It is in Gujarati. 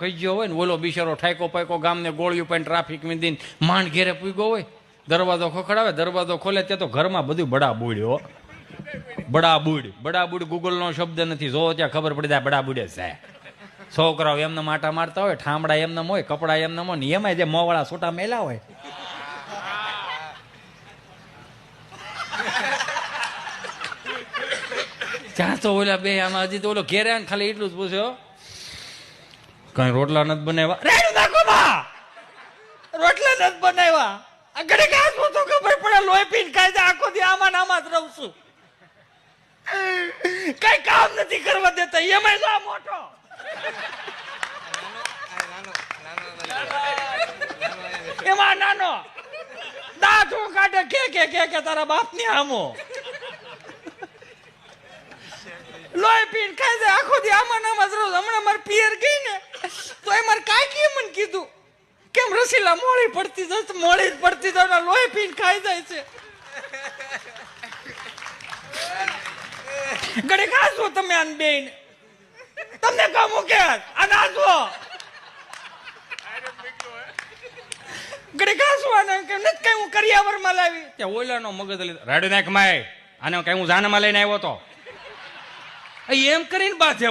કહી ગયો હોય ને ઓલો બિચારો ઠાયકો પાયકો ગામને ગોળિયું પણ ટ્રાફિક મીંદીને માંડ ઘેરે પૂગ્યો હોય, દરવાજો ખખડાવે, દરવાજો ખોલે ત્યાં તો ઘરમાં બધું બડાબૂડ્યો. બડાબૂડ ગૂગલનો શબ્દ નથી, જો ત્યાં ખબર પડી જાય બડાબૂડે જાય. છોકરાઓ એમને માટા મારતા હોય, ઠામડા એમને હોય, કપડા એમને હોય ને એમાં જે મોવાળા છોટા મેલા હોય. ત્યાં તો ઓલા બે આમાં હજી તો ઓલો ઘેરે ખાલી એટલું જ પૂછ્યો, કઈ રોટલા નથી બનાવ્યા? રોટલા નથી બનાવ્યા. આગળ કાંઈ તો ખબર પડે, લોહી પીને ખાઈ જાય, આખો દી આમાં આમાં જ રહું છું, કઈ કામ નથી કરવા દેતા. એમાં જો મોટો એમાં નાનો દાંત કાઢે કે તારા બાપ ની આમો લોહી પીને ખાઈ જાય, આખો દી આમાં આમાં જ રહું. હમણાં મારે પિયર ગઈ ને તો એ મારે કાંઈ મને કીધું કેમ રસીલા મોડી પડતી જાય, મોડી જ પડતી જાય, લોહી પીને ખાઈ જાય છે. ગળે ખાશો તમે આને બેન, તમને કામ મૂકે આ નાચો ગળે ખાશો આને કે નથી કઈ હું કરિયાવરમાં લાવી. ત્યાં ઓલાનો મગજ લીધો, રાડુ નાખ માય આને કઈ હું જાનમાં લઈને આવ્યો તો એમ કરીને બાથે